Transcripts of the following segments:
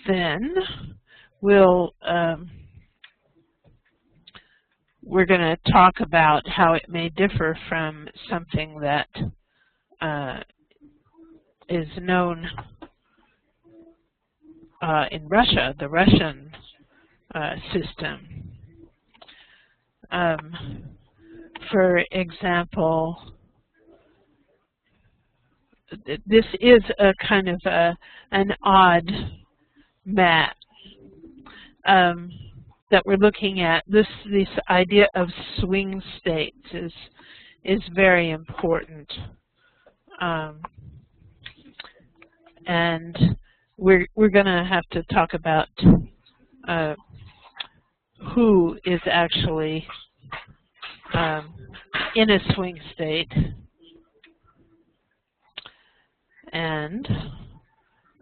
then we're going to talk about how it may differ from something that is known in Russia, the Russian system. For example, this is a kind of an odd map that we're looking at. This idea of swing states is very important, and we're going to have to talk about who is actually in a swing state. And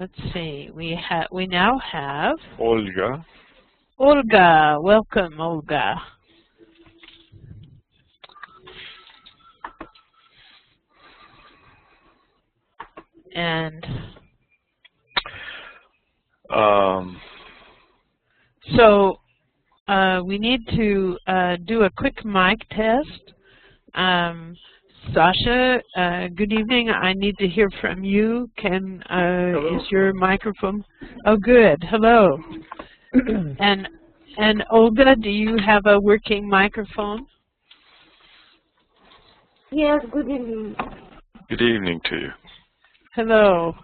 let's see, we now have Olga. Olga, welcome, Olga. And so we need to do a quick mic test. Sasha, good evening. I need to hear from you. Is your microphone? Oh, good. Hello. And Olga, do you have a working microphone? Yes. Good evening. Good evening to you. Hello.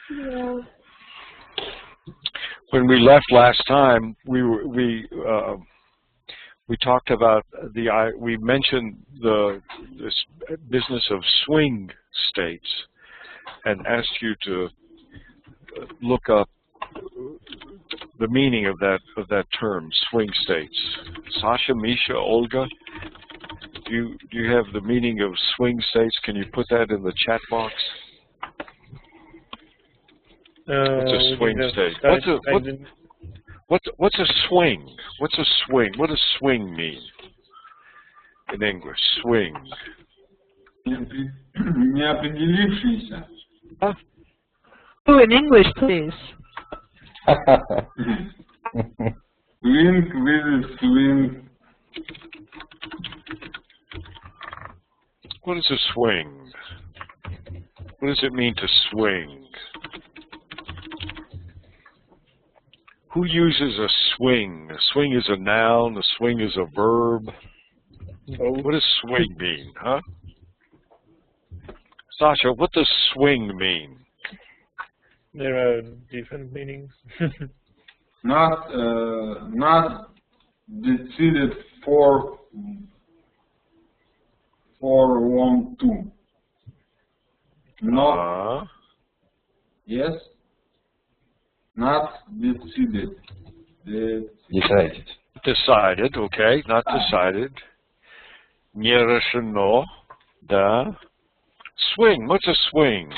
Yes. When we left last time, we talked about we mentioned this business of swing states and asked you to look up the meaning of that term, swing states. Sasha, Misha, Olga, do you have the meaning of swing states? Can you put that in the chat box? What's a swing state? What's a swing? What's a swing? What does swing mean in English? Swing. Неопределившийся. Oh, in English, please. Swing with swing. What is a swing? What does it mean to swing? Who uses a swing? A swing is a noun, a swing is a verb. What does swing mean, huh? Sasha, what does swing mean? There are different meanings. Not decided for 1, 2. Not. Yes. Not decided. Decided. Decided, okay, not decided. Не решено, да. Swing, what's a swing?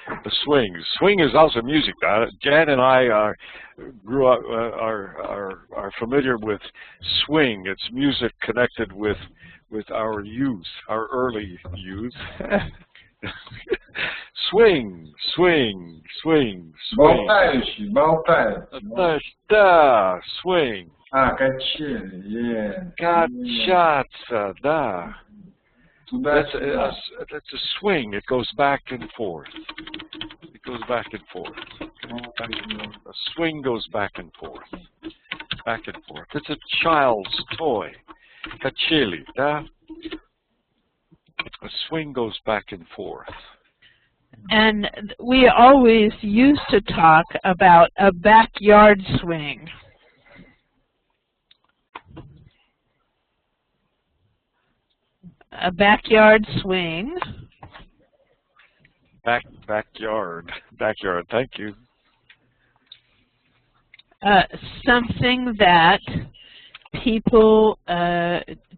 A swing. Swing is also music. Jan and I grew up, are familiar with swing. It's music connected with our youth, our early youth. Swing, swing, swing, swing. Болтающий, болтает. Да, swing. Качели, yeah. Качаться, да. That's Туда-сюда. a swing. It goes back and forth. It goes back and forth. A swing goes back and forth. Back and forth. It's a child's toy. Качели, да? A swing goes back and forth. And we always used to talk about a backyard swing. A backyard swing. Backyard. Thank you. Something that people,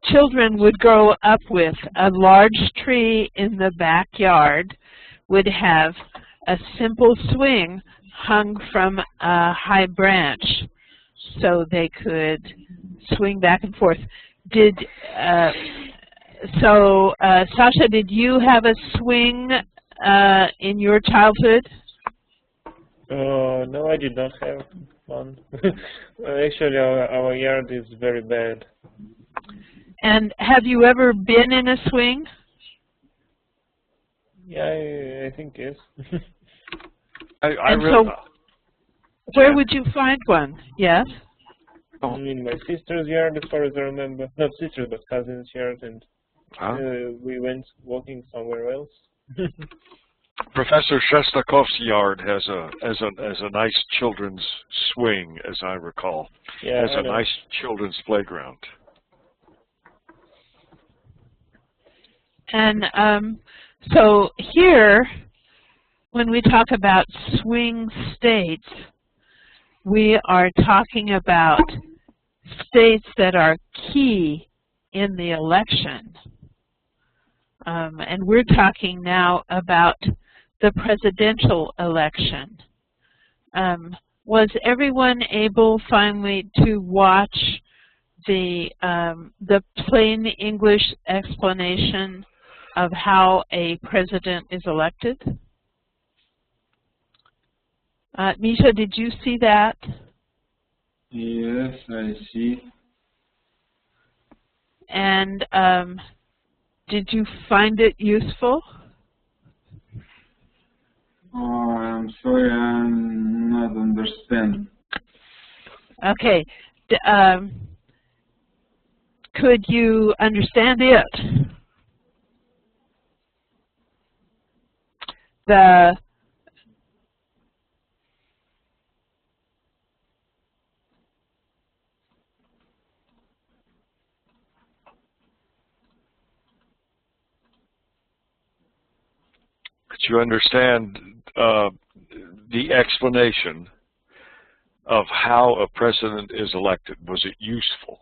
children would grow up with. A large tree in the backyard would have a simple swing hung from a high branch so they could swing back and forth. Sasha, did you have a swing in your childhood? No, I did not have one. Actually, our yard is very bad. And have you ever been in a swing? Yeah, I think yes. And so, where would you find one? Yes? In my sister's yard, as far as I remember. Not sister's, but cousin's yard, and we went walking somewhere else. Professor Shestakov's yard has a nice children's swing, as I recall. Yeah, has a nice children's playground. And so here, when we talk about swing states, we are talking about states that are key in the election. And we're talking now about the presidential election. Was everyone able finally to watch the plain English explanation of how a president is elected? Misha, did you see that? Yes, I see. And did you find it useful? Oh, I'm sorry, I'm not understand. Okay. Could you understand it? Could you understand the explanation of how a president is elected? Was it useful?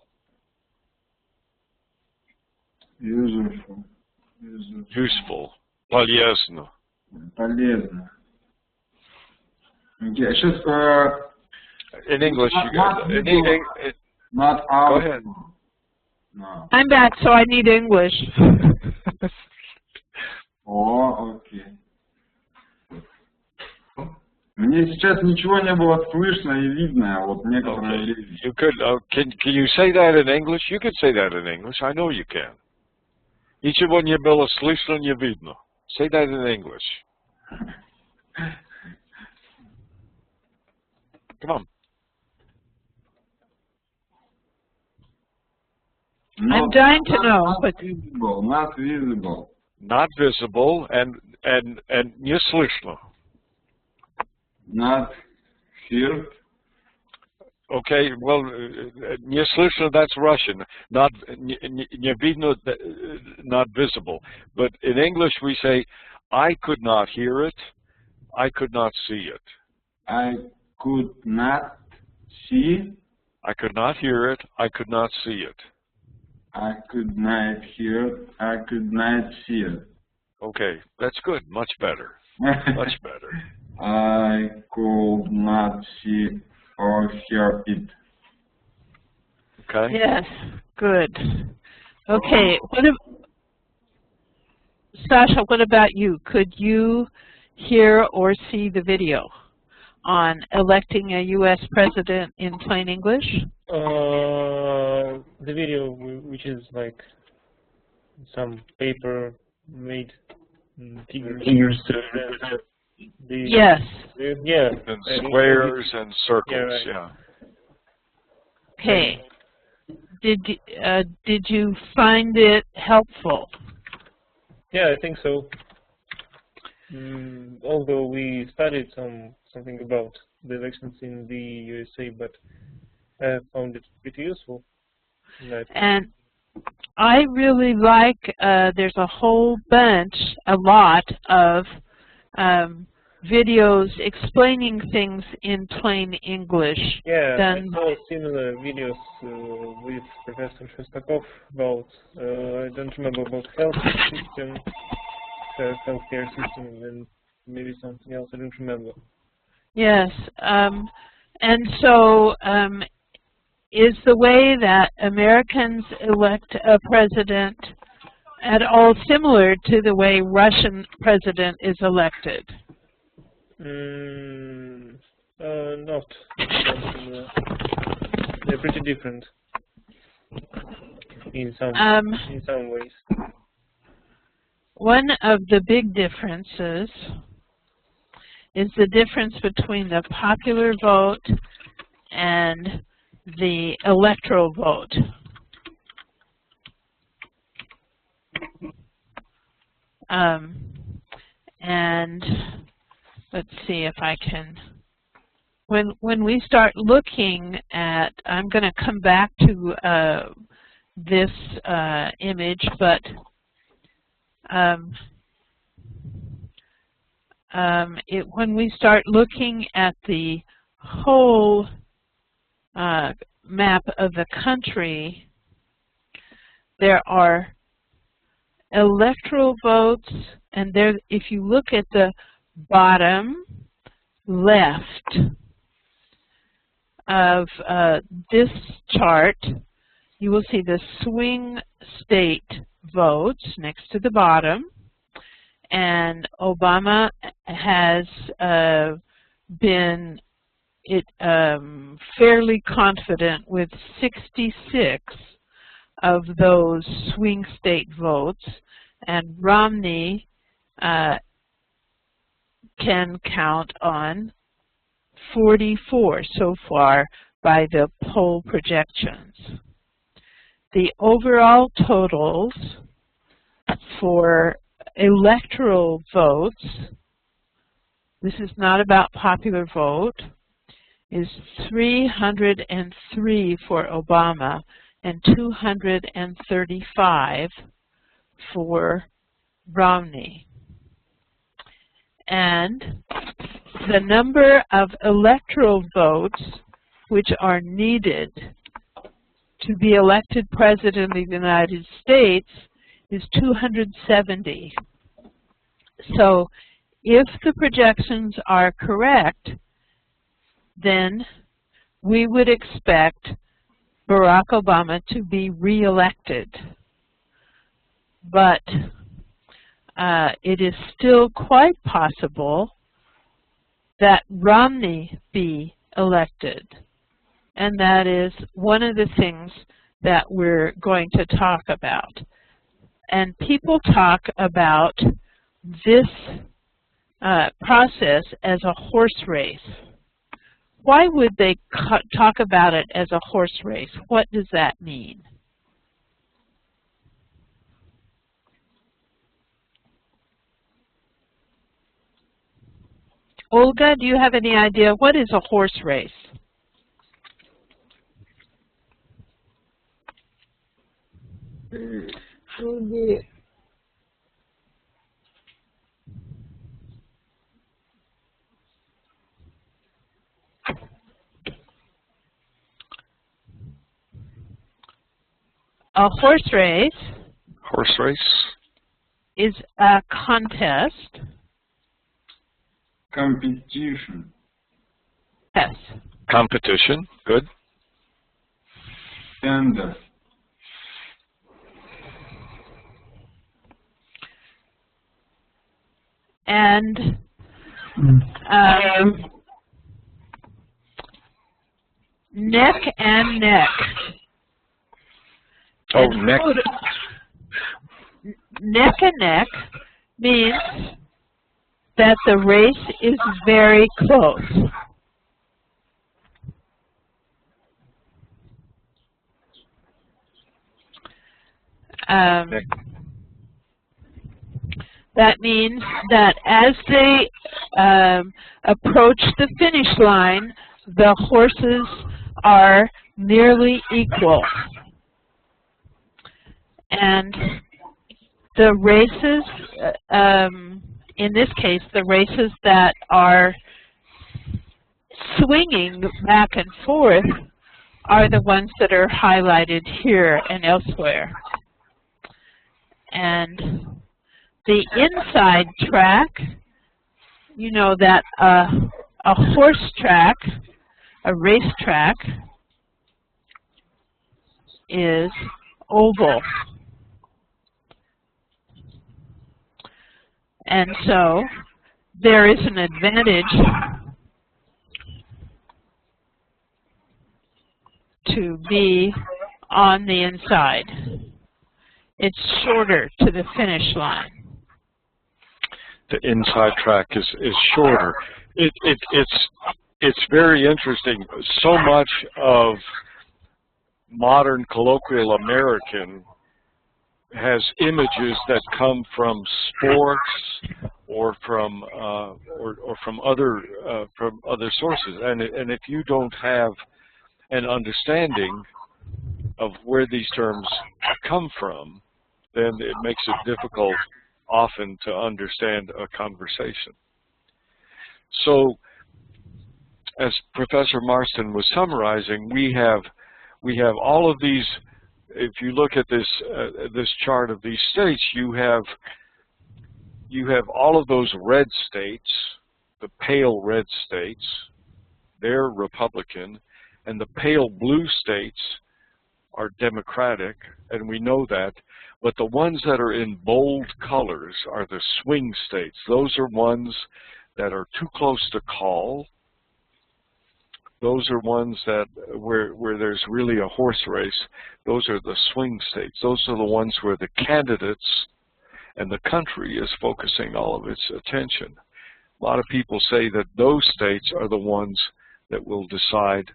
Useful. Useful. Полезно. Полезно. Okay, сейчас, in English, not go ahead. No. I'm back, so I need English. О, окей. Мне сейчас ничего не было слышно и видно, вот некоторые... Okay. You could, can you say that in English? You could say that in English. I know you can. Ничего не было слышно, не видно. Say that in English. Come on. I'm dying to know. Not visible. Not visible and не слышно. Not heard. Okay, well, не слышно, that's Russian. Not не видно, not visible. But in English we say, I could not hear it, I could not see it. I could not see. I could not hear it, I could not see it. I could not hear it, I could not see it. Okay, that's good, much better. Much better. I could not see or hear it. Okay? Yes, good. Okay, Sasha, what about you? Could you hear or see the video on electing a U.S. president in plain English? The video, which is like some paper made figures. Yes. Yeah. And squares and circles, yeah. Right. Okay. Did you find it helpful? Yeah, I think so. Although we studied something about the elections in the USA, but I found it pretty useful. And I really like, there's a whole bunch, a lot of videos explaining things in plain English. Yeah, I saw similar videos with Professor Shestakov about, I don't remember, about healthcare system, and maybe something else, I don't remember. Yes, and so is the way that Americans elect a president at all similar to the way Russian president is elected? not. They're pretty different in some ways. One of the big differences is the difference between the popular vote and the electoral vote. And let's see if I can, when we start looking at, I'm going to come back to this image, but when we start looking at the whole map of the country, there are electoral votes, and there, if you look at the bottom left of this chart, you will see the swing state votes next to the bottom, and Obama has been fairly confident with 66 of those swing state votes, and Romney can count on 44 so far by the poll projections. The overall totals for electoral votes, this is not about popular vote, is 303 for Obama and 235 for Romney. And the number of electoral votes which are needed to be elected President of the United States is 270. So if the projections are correct, then we would expect Barack Obama to be re-elected. But it is still quite possible that Romney be elected. And that is one of the things that we're going to talk about. And people talk about this process as a horse race. Why would they talk about it as a horse race? What does that mean? Olga, do you have any idea? What is a horse race? A horse race. Horse race Is a contest. Competition. Yes. Competition. Good. Tender. And neck and neck. Oh, and neck. Neck and neck means that the race is very close. That means that as they approach the finish line, the horses are nearly equal. And the races, in this case, the races that are swinging back and forth are the ones that are highlighted here and elsewhere. And the inside track, you know that a horse track, a race track, is oval. And so there is an advantage to be on the inside. It's shorter to the finish line. The inside track is shorter. It's very interesting. So much of modern colloquial American has images that come from sports or from other sources, and if you don't have an understanding of where these terms come from, then it makes it difficult often to understand a conversation. So, as Professor Marston was summarizing, we have all of these. If you look at this chart of these states, you have all of those red states, the pale red states, they're Republican, and the pale blue states are Democratic, and we know that. But the ones that are in bold colors are the swing states. Those are ones that are too close to call. Those are ones that where there's really a horse race. Those are the swing states. Those are the ones where the candidates and the country is focusing all of its attention. A lot of people say that those states are the ones that will decide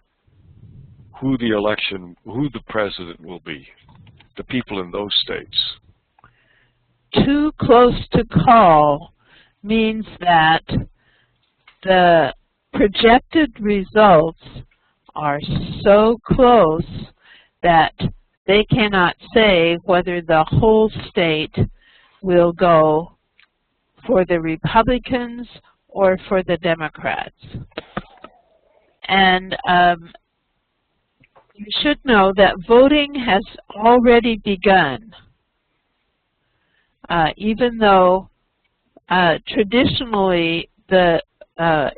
who the president will be. The people in those states. Too close to call means that the projected results are so close that they cannot say whether the whole state will go for the Republicans or for the Democrats. And you should know that voting has already begun, even though traditionally the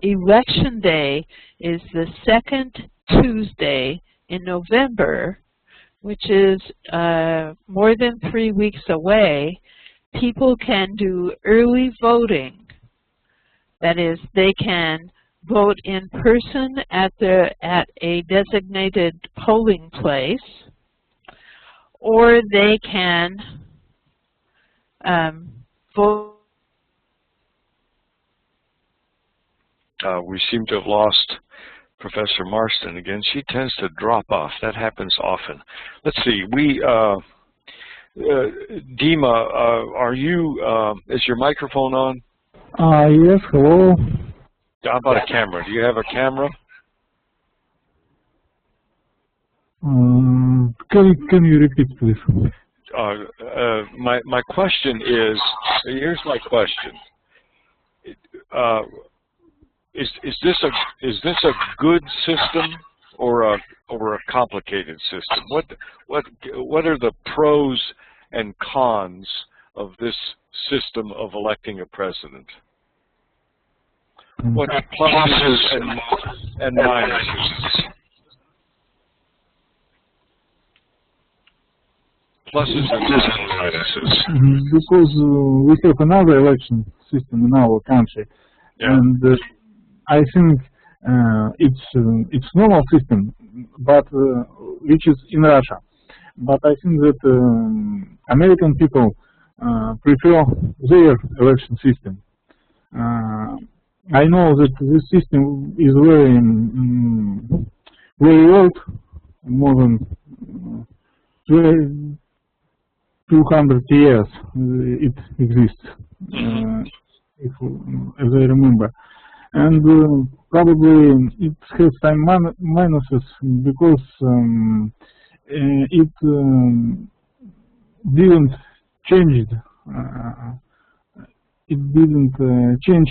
election day is the second Tuesday in November, which is more than 3 weeks away. People can do early voting. That is, they can vote in person at a designated polling place, or they can vote. We seem to have lost Professor Marston again. She tends to drop off. That happens often. Let's see. Dima, are you? Is your microphone on? Yes. Hello. How about a camera? Do you have a camera? Can you repeat, please? My question is, here's my question. Is this a good system or a complicated system? What are the pros and cons of this system of electing a president? What pluses and minuses? Pluses and minuses. Because we have another election system in our country, yeah. And I think it's normal system, but which is in Russia. But I think that American people prefer their election system. I know that this system is very old, more than 200 years it exists, as I remember. And probably it has some minuses because it didn't change it. It didn't change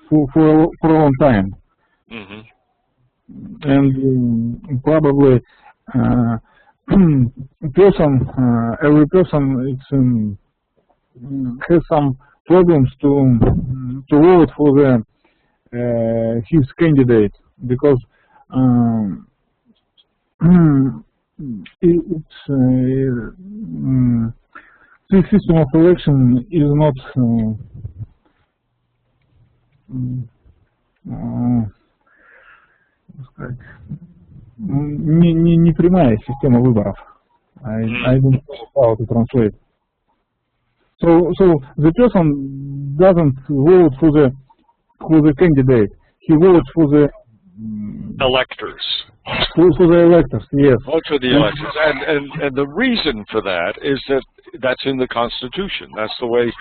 for a long time. Mm-hmm. And probably every person has some problems to vote for his candidate, because this system of election is not не прямая система выборов. I don't know how to translate. So the person doesn't vote for the candidate. He votes for the electors. For the electors, yes. Vote for the electors, and the reason for that is that that's in the Constitution. That's the way.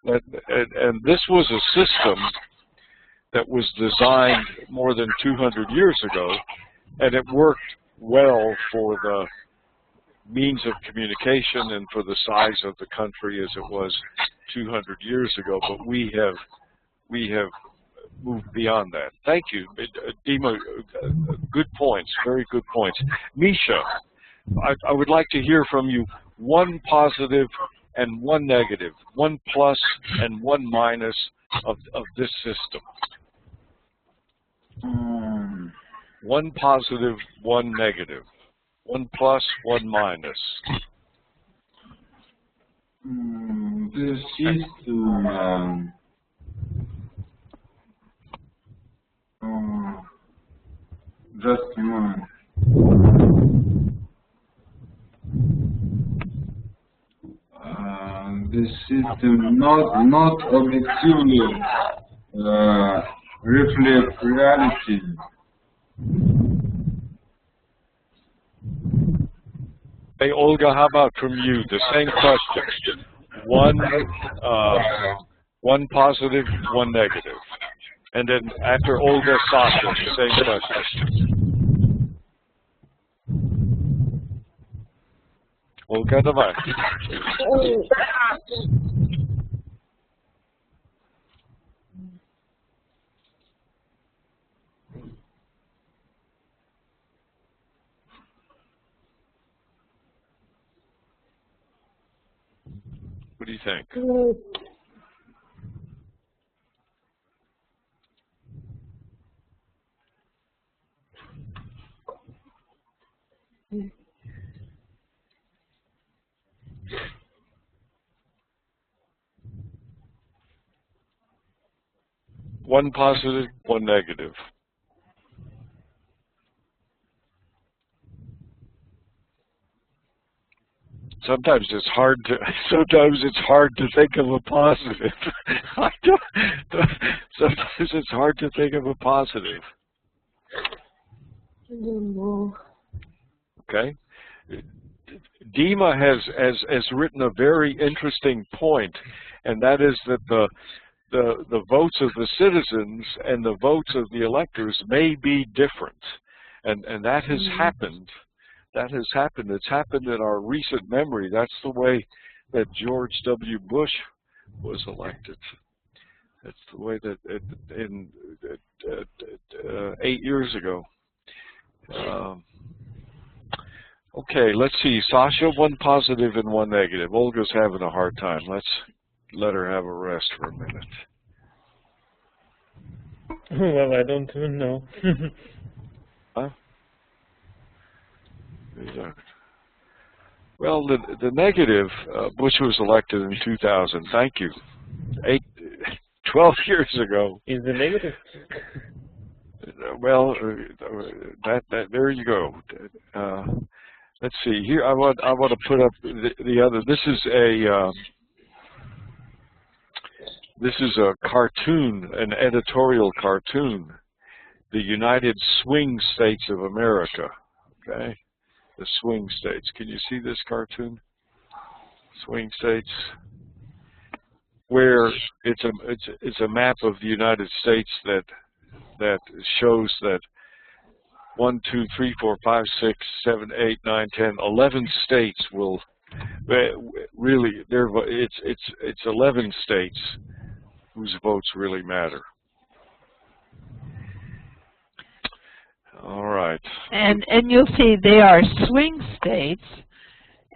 And this was a system that was designed more than 200 years ago, and it worked well for the means of communication and for the size of the country as it was 200 years ago. But we have moved beyond that. Thank you, Dima. Good points, very good points. Misha, I would like to hear from you. One positive and one negative, one plus and one minus of this system. One positive, one negative. One plus, one minus. The system. Just a moment. The system not objectively reflects reality. Hey, Olga, how about from you? The same question. One positive, one negative. And then after Olga, Sasha, the same question. Olga, давай. What do you think? One positive, one negative. Sometimes it's hard to think of a positive. Sometimes it's hard to think of a positive. I don't know. Okay. Dima has written a very interesting point, and that is that the votes of the citizens and the votes of the electors may be different, and that has happened. That has happened. It's happened in our recent memory. That's the way that George W. Bush was elected. That's the way that 8 years ago. Okay, let's see. Sasha, one positive and one negative. Olga's having a hard time. Let's let her have a rest for a minute. Well, I don't even know. Huh? Well, the negative, Bush was elected in 2000. Thank you. 12 years ago. Is the negative? Well, there you go. Let's see. Here, I want to put up the other. This is a cartoon, an editorial cartoon. The United Swing States of America. Okay. The swing states. Can you see this cartoon? Swing states, where it's a map of the United States that shows that 1, 2, 3, 4, 5, 6, 7, 8, 9, 10, 11 states will really. It's 11 states whose votes really matter. All right. And you'll see they are swing states,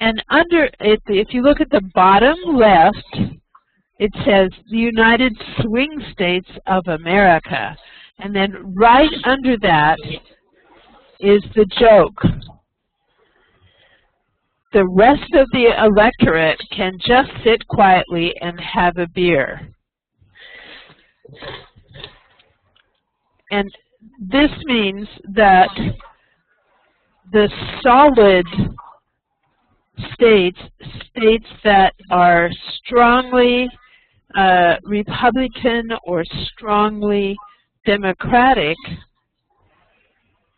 and under it, if you look at the bottom left, it says the United Swing States of America, and then right under that is the joke. The rest of the electorate can just sit quietly and have a beer. And this means that the solid states that are strongly Republican or strongly Democratic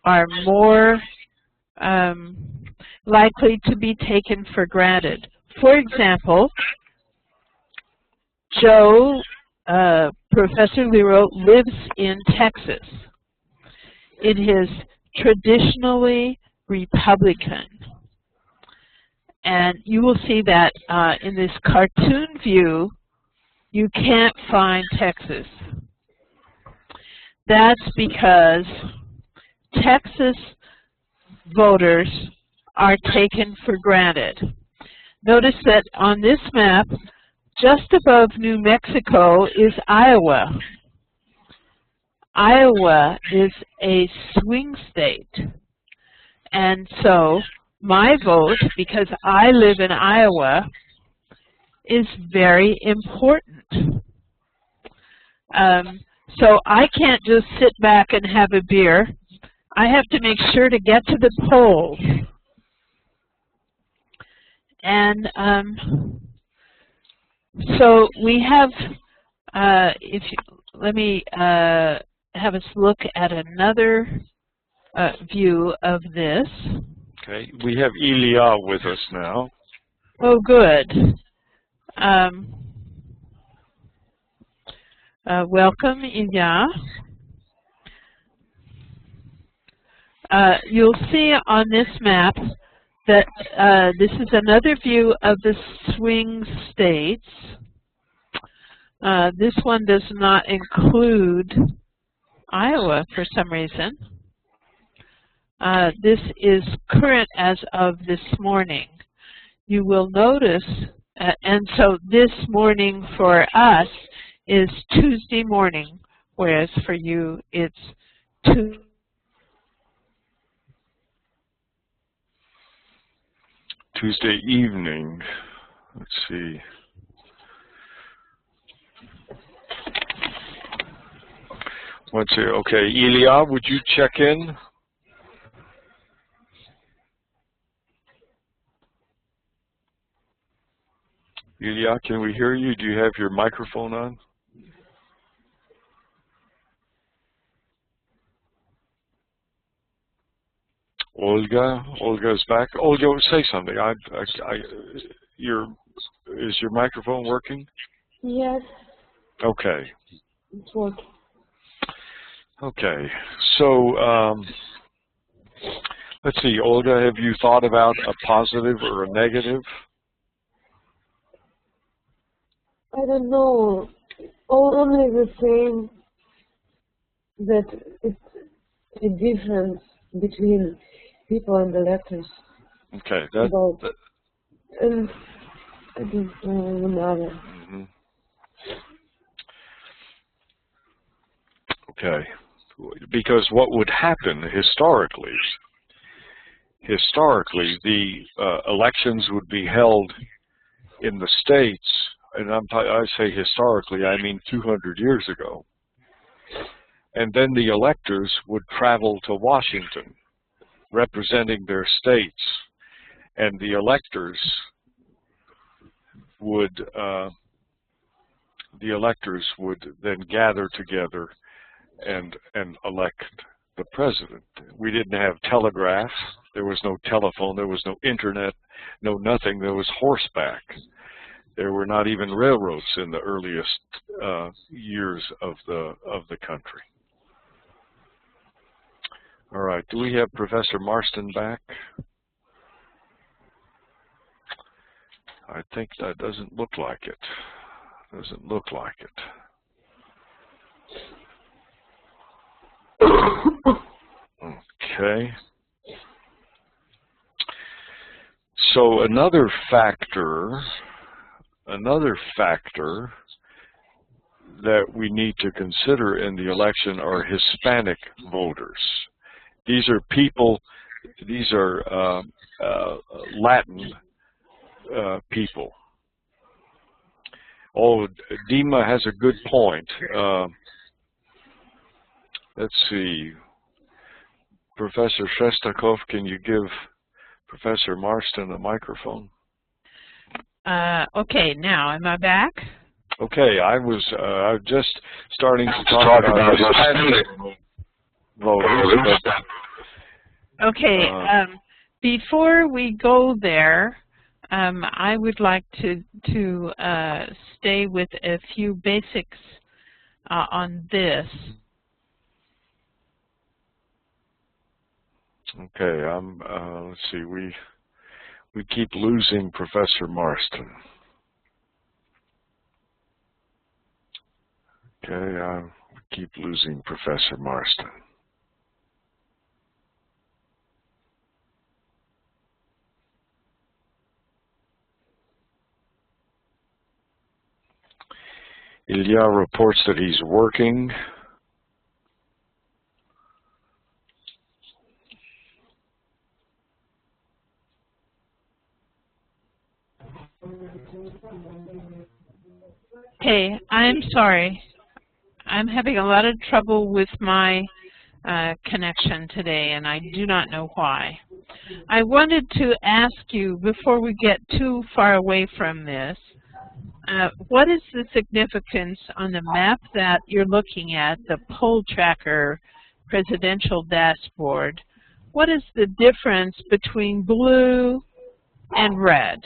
are more likely to be taken for granted. For example, Joe, Professor Lero, lives in Texas. It is traditionally Republican. And you will see that in this cartoon view, you can't find Texas. That's because Texas voters are taken for granted. Notice that on this map, just above New Mexico is Iowa. Iowa is a swing state. And so my vote, because I live in Iowa, is very important. So I can't just sit back and have a beer. I have to make sure to get to the polls. And so we have, let me have us look at another view of this. Okay, we have Ilya with us now. Oh, good. Welcome, Ilya. You'll see on this map that this is another view of the swing states. This one does not include Iowa for some reason. This is current as of this morning. You will notice, and so this morning for us is Tuesday morning, whereas for you it's Tuesday evening. Let's see. Let's see. Okay, Ilya, would you check in? Ilya, can we hear you? Do you have your microphone on? Olga's back. Olga, say something. Is your microphone working? Yes, Okay. it's working. Okay. So let's see, Olga, have you thought about a positive or a negative? I don't know. Only the same that it's a difference between people and electors. Okay. And I don't know another. Mm-hmm. Okay. Because what would happen historically, the elections would be held in the states, and I say historically, I mean 200 years ago. And then the electors would travel to Washington, representing their states, and the electors would then gather together and elect the president. We didn't have telegraphs, there was no telephone, there was no internet, no nothing, there was horseback. There were not even railroads in the earliest years of the country. All right, do we have Professor Marston back? I think that doesn't look like it. Doesn't look like it. Okay. So another factor that we need to consider in the election are Hispanic voters. These are people, these are Latin people. Oh, Dima has a good point. Let's see. Professor Shestakov, can you give Professor Marston a microphone? Okay, now am I back? Okay, I was just starting to talk about Hispanic voters. Okay, before we go there, I would like to stay with a few basics on this. Okay, let's see, we keep losing Professor Marston. Okay, we keep losing Professor Marston. Ilya reports that he's working. Okay, I'm sorry. I'm having a lot of trouble with my connection today, and I do not know why. I wanted to ask you, before we get too far away from this, what is the significance on the map that you're looking at, the poll tracker presidential dashboard? What is the difference between blue and red?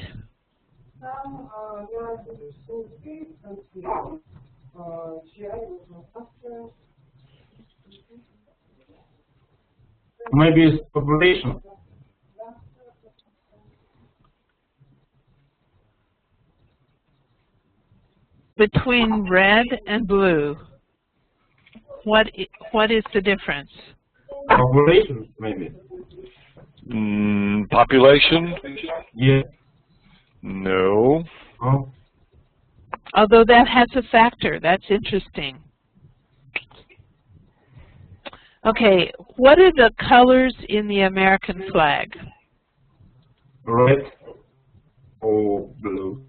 Maybe it's population. Between red and blue, what is the difference? Population, maybe. Population? Yeah. No. Oh. Although that has a factor. That's interesting. Okay, what are the colors in the American flag? Red or blue?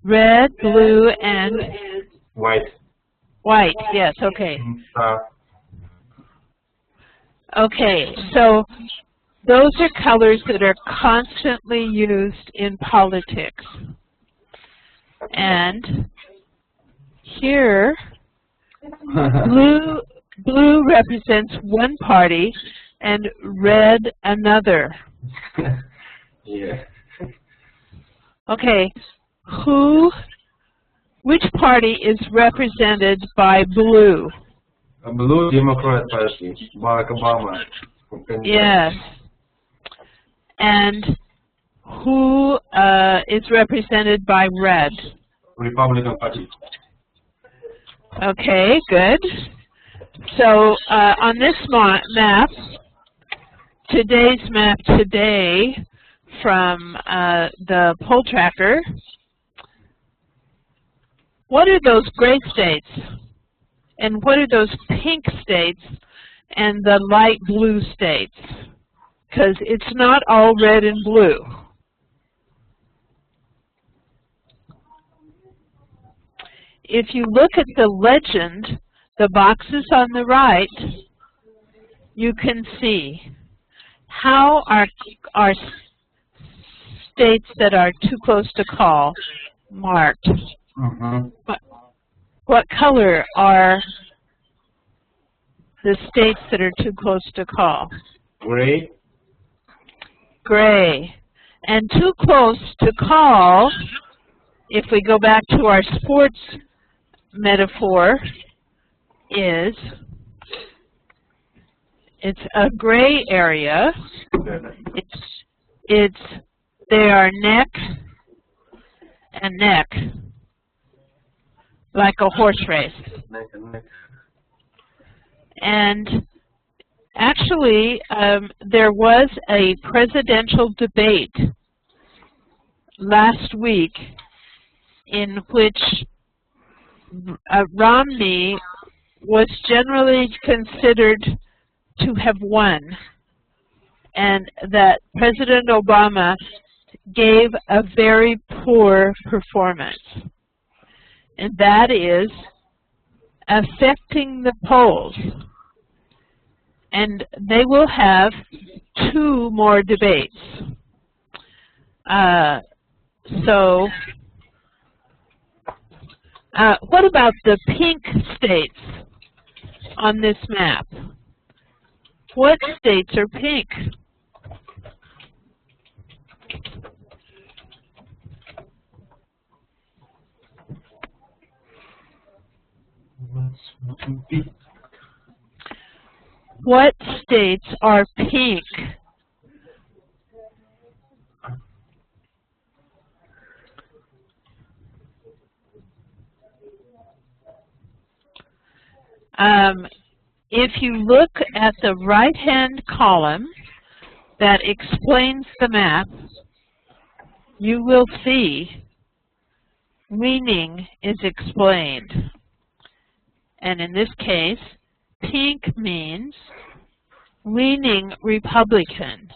Red, blue, and White. white. Yes, okay. Okay, so those are colors that are constantly used in politics. And here, blue represents one party and red another. Yeah. Okay, which party is represented by blue? A blue Democrat Party, Barack Obama. Yes. And who is represented by red? Republican Party. Okay, good. So on this map, today's map today from the poll tracker, what are those gray states? And what are those pink states and the light blue states? Because it's not all red and blue. If you look at the legend, the boxes on the right, you can see how are states that are too close to call marked. What color are the states that are too close to call? Gray. Gray. And too close to call, if we go back to our sports metaphor, it's a gray area. They are neck and neck, like a horse race. And actually, there was a presidential debate last week in which Romney was generally considered to have won, and that President Obama gave a very poor performance. And that is affecting the polls. and they will have 2 more debates. What about the pink states on this map? What states are pink? What states are pink? If you look at the right-hand column that explains the map, you will see leaning is explained. And in this case, pink means leaning Republican.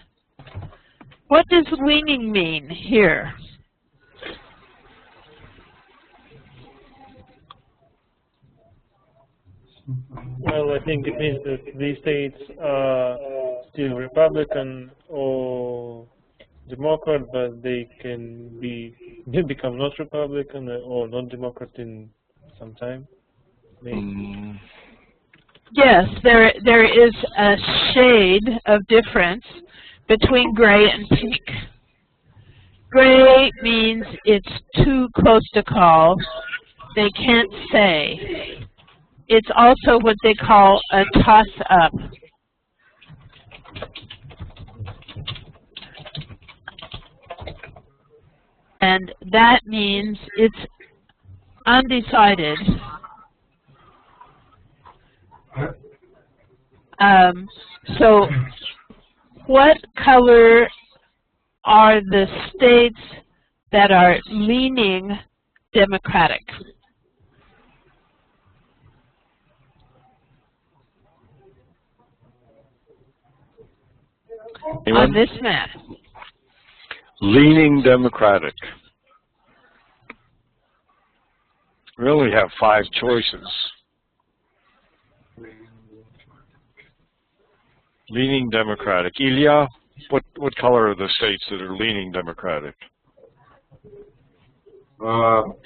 What does leaning mean here? Well, I think it means that these states are still Republican or Democrat, but they can become not Republican or not Democrat in some time. Maybe. Yes, there is a shade of difference between gray and pink. Gray means it's too close to call. They can't say. It's also what they call a toss-up. And that means it's undecided. So what color are the states that are leaning Democratic? Anyone? On this map. Leaning Democratic. We only have 5 choices. Leaning Democratic. Ilya, what color are the states that are leaning Democratic? Blue,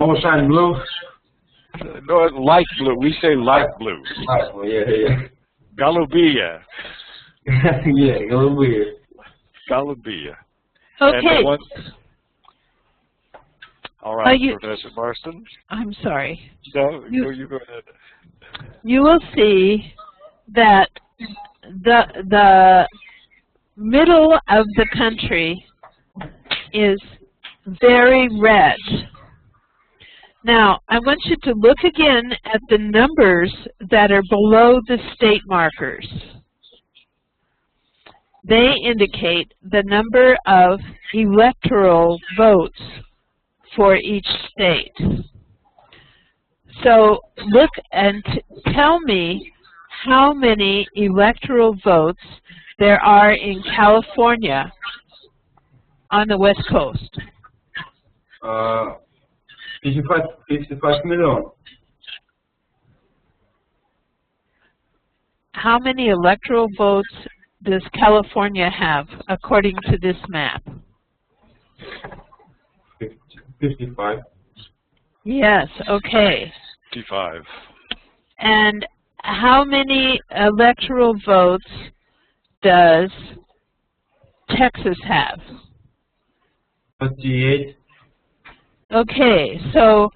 ocean blue. No, light blue. We say light blue. Oh, yeah. Golubia. Yeah, Golubia. Golubia. Okay. All right, Professor Marston. I'm sorry. No, you go ahead. You will see that the middle of the country is very red. Now, I want you to look again at the numbers that are below the state markers. They indicate the number of electoral votes for each state. So look and tell me how many electoral votes there are in California on the West Coast. 55 million. How many electoral votes does California have according to this map? 55. Yes, okay. 55. And how many electoral votes does Texas have? 38. Okay, so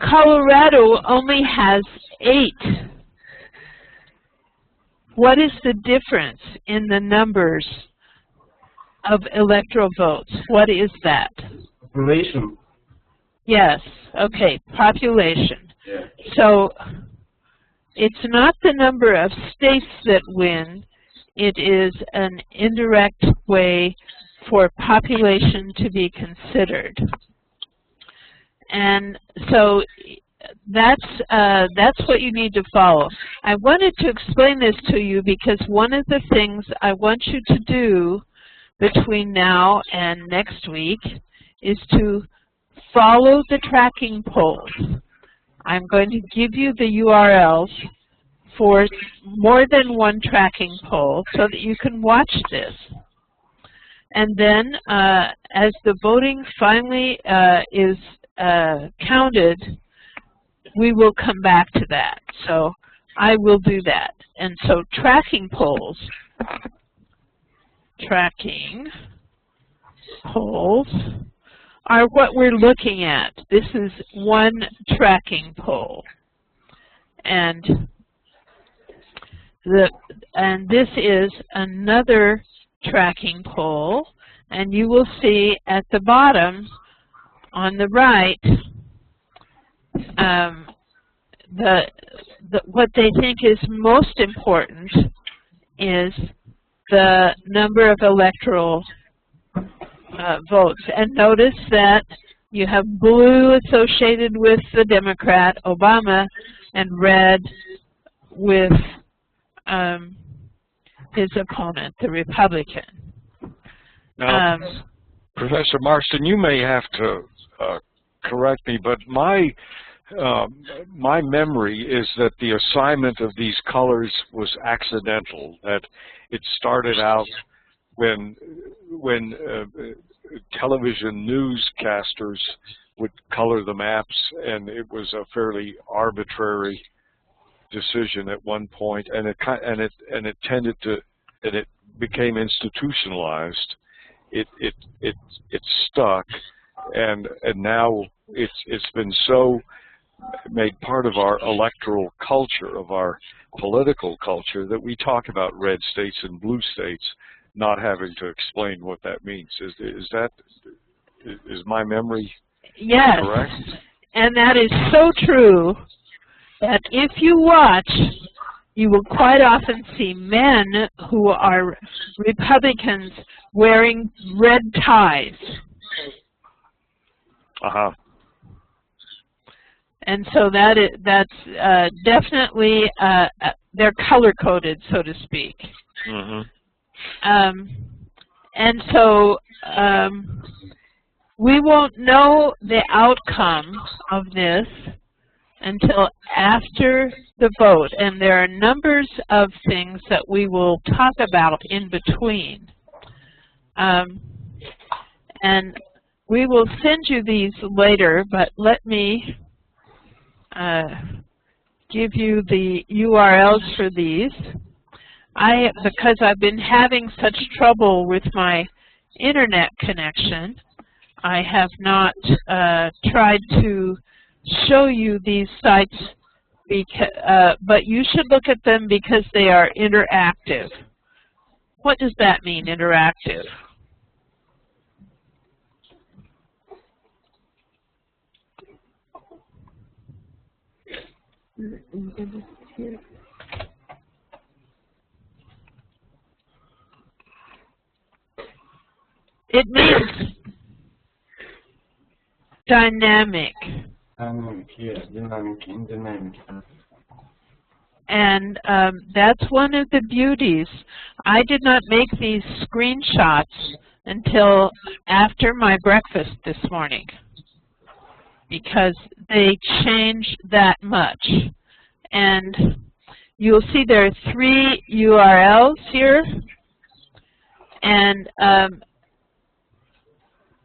Colorado only has 8. What is the difference in the numbers of electoral votes? What is that? Population. Yes, okay, population. Yeah. So it's not the number of states that win, it is an indirect way for population to be considered. And so that's what you need to follow. I wanted to explain this to you because one of the things I want you to do between now and next week is to follow the tracking polls. I'm going to give you the URLs for more than one tracking poll so that you can watch this. And then as the voting finally is counted, we will come back to that. So I will do that. And so tracking polls are what we're looking at. This is one tracking poll. And this is another tracking poll, and you will see at the bottom on the right what they think is most important is the number of electoral votes. And notice that you have blue associated with the Democrat, Obama, and red with his opponent, the Republican. Now, Professor Marston, you may have to correct me, but my memory is that the assignment of these colors was accidental. That it started out when television newscasters would color the maps, and it was a fairly arbitrary decision at one point, and it became institutionalized. It stuck, and now it's been so made part of our electoral culture, of our political culture, that we talk about red states and blue states, not having to explain what that means. Is my memory correct? Yes, and that is so true that if you watch, you will quite often see men who are Republicans wearing red ties. Uh-huh. And so that's definitely, they're color-coded, so to speak. Mm-hmm. And so we won't know the outcome of this until after the vote. And there are numbers of things that we will talk about in between. And we will send you these later, but let me give you the URLs for these. Because I've been having such trouble with my internet connection, I have not tried to show you these sites, but you should look at them because they are interactive. What does that mean, interactive? It means dynamic. Dynamic, yeah, dynamic, dynamic. And that's one of the beauties. I did not make these screenshots until after my breakfast this morning, because they change that much. And you'll see there are 3 URLs here, and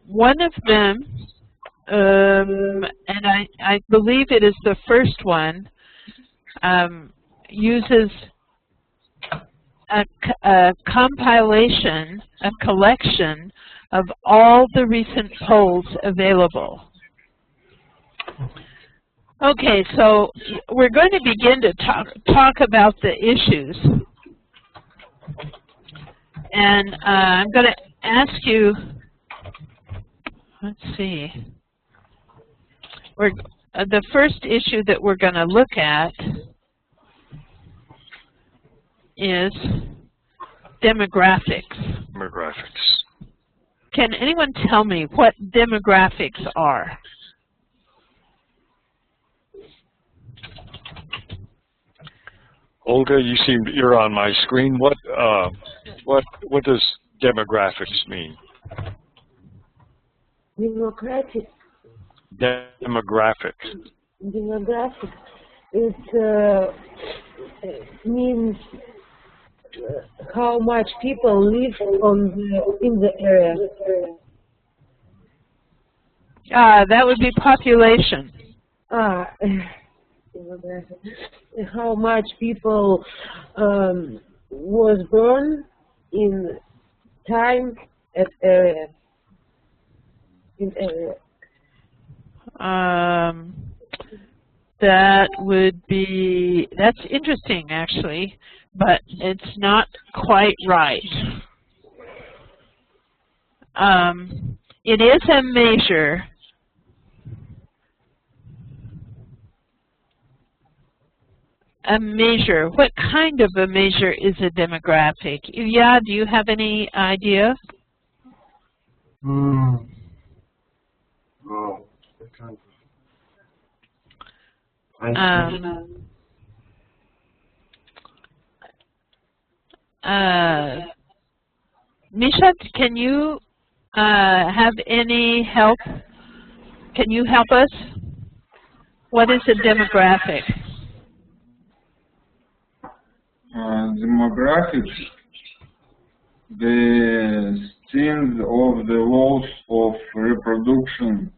one of them, and I believe it is the first one, uses a compilation, a collection of all the recent polls available. Okay, so we're going to begin to talk about the issues. And I'm going to ask you, let's see, the first issue that we're going to look at is demographics. Demographics. Can anyone tell me what demographics are? Olga, you're on my screen. What does demographics mean? Democratic. Demographic. Demographic. It means how much people live in the area. That would be population. Demographic. How much people was born in time at area. In area. That would be, that's interesting actually, but it's not quite right. It is a measure. A measure. What kind of a measure is a demographic? Yeah, do you have any idea? No, I can't. Misha, can you have any help? Can you help us? What is a demographic? Demographics, the scenes of the laws of reproduction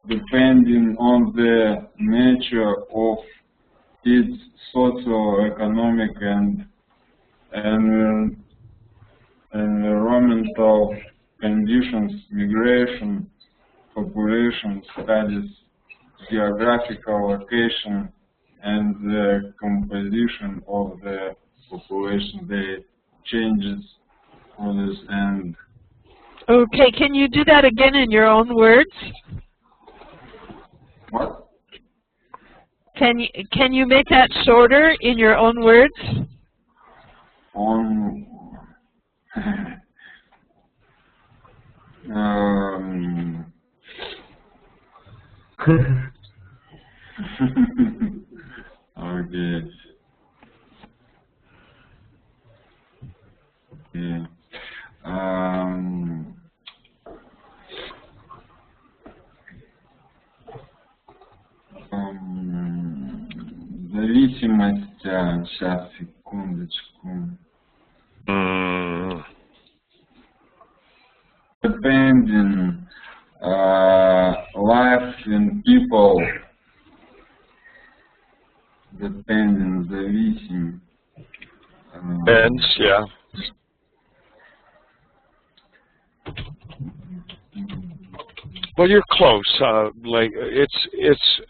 depending on the nature of its socio-economic and environmental conditions, migration, population studies, geographical location, and the composition of the population, the changes, orders, and... Okay, can you do that again in your own words? What? Can you make that shorter in your own words? On... Okay. Yeah. Зависимость, сейчас, секундочку. Depending, life in people, depending, зависим. Depends, yeah. Well, you're close. Like it's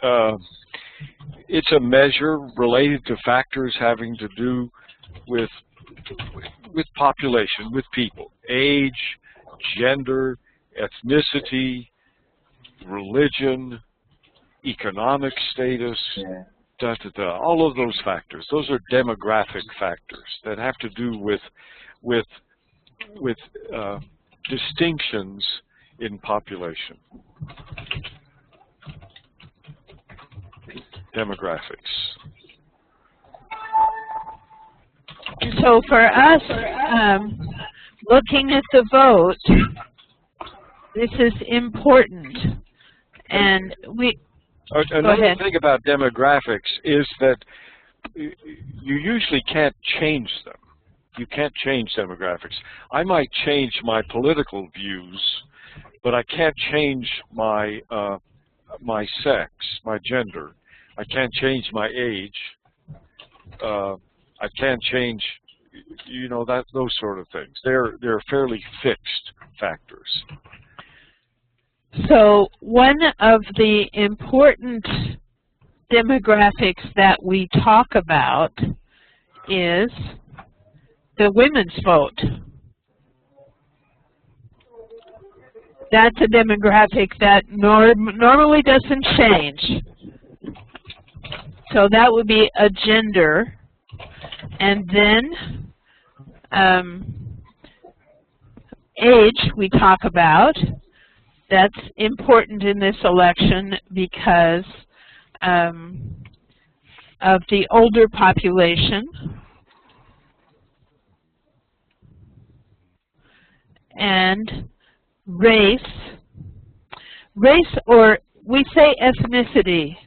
a measure related to factors having to do with population, with people, age, gender, ethnicity, religion, economic status, all of those factors. Those are demographic factors that have to do with distinctions in population. Demographics. So for us, looking at the vote, this is important. And we... Another thing about demographics is that you usually can't change them. You can't change demographics. I might change my political views, but I can't change my my sex, my gender. I can't change my age. I can't change, you know, those sort of things. They're fairly fixed factors. So one of the important demographics that we talk about is the women's vote. That's a demographic that normally doesn't change. So that would be a gender. And then age we talk about. That's important in this election because of the older population. And race or we say ethnicity.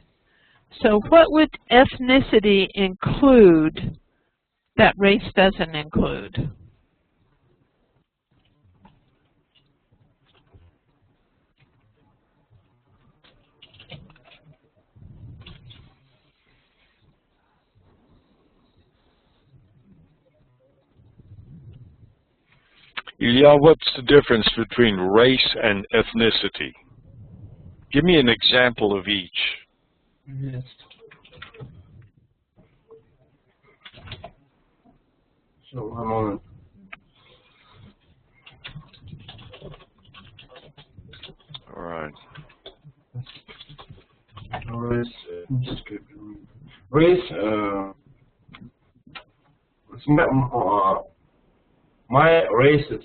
So what would ethnicity include that race doesn't include? Ilya, what's the difference between race and ethnicity? Give me an example of each. Yes. So, one moment. All right. Race, my race is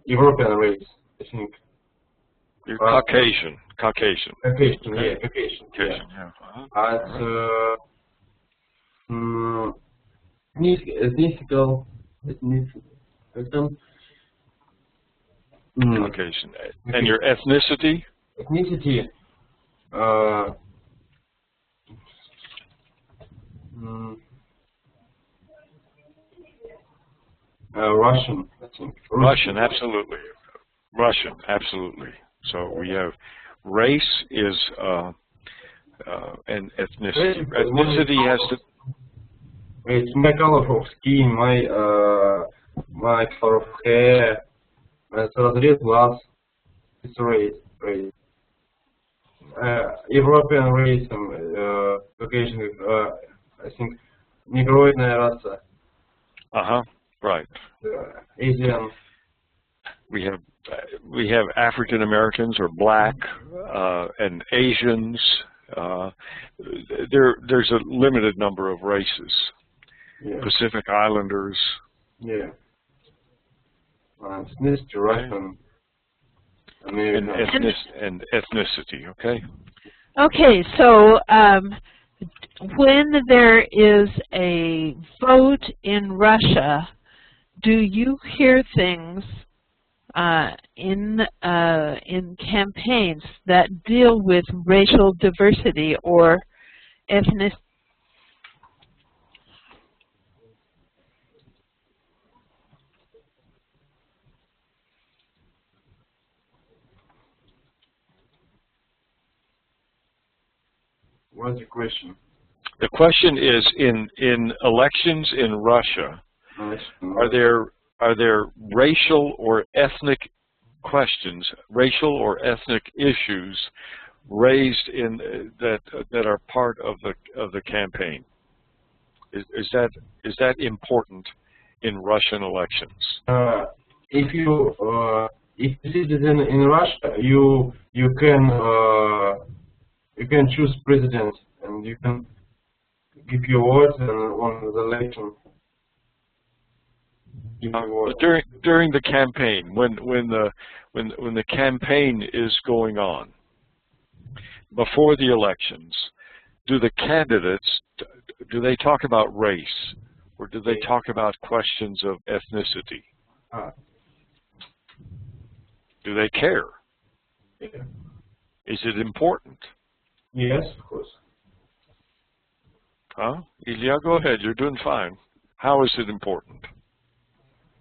European race, I think. You're Caucasian. Caucasian. Caucasian, Okay. yeah, Caucasian. Caucasian, Yeah. Caucasian. And your ethnicity? Ethnicity, Russian, I think. Russian, absolutely. Russian, absolutely. So we have race is and ethnicity. Ethnicity has to. It's my color of skin, my color of hair, разрез глаз. It's race. European race, Caucasian, I think, негроидная раса. Right. Asian. We have African Americans or black and Asians. There's a limited number of races. Yeah. Pacific Islanders. Yeah. Ethnicity, Russian, American. And ethnicity. Okay. Okay, so when there is a vote in Russia, do you hear things in campaigns that deal with racial diversity or ethnicity? What's the question? The question is, in elections in Russia, are there racial or ethnic questions, racial or ethnic issues raised in that are part of the campaign? Is that important in Russian elections? If you citizen in Russia, you can choose president and you can give your vote on the election. During the campaign, when the campaign is going on, before the elections, do the candidates, do they talk about race or do they talk about questions of ethnicity? Do they care? Yeah. Is it important? Yes, of course. Ilya, go ahead. You're doing fine. How is it important?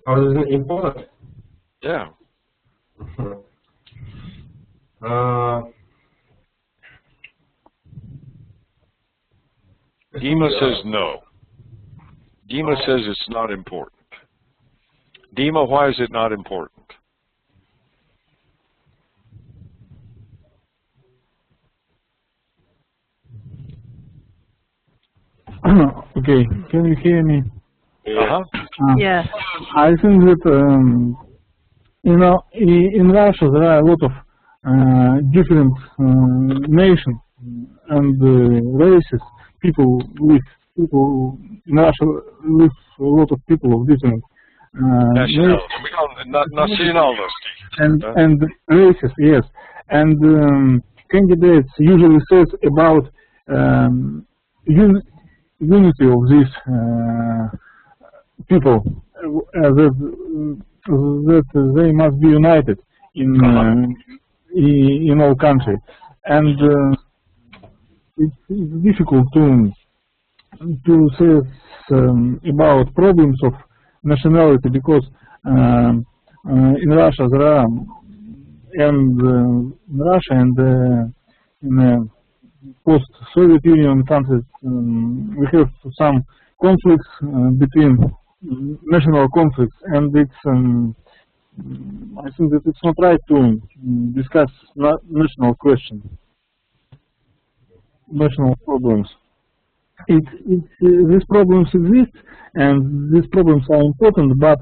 How is it important? Yeah. Dima says no. Dima says it's not important. Dima, why is it not important? Okay, can you hear me? Yes. I think that in Russia there are a lot of different nations and races. People in Russia live a lot of people of different nationalities and races. Yes, and candidates usually says about unity of these people, that they must be united in all country. and it's difficult to say about problems of nationality, because in Russia there are, and in Russia and in post-Soviet Union countries we have some conflicts between national conflicts, and it's I think that it's not right to discuss national questions, national problems. These problems exist, and these problems are important, but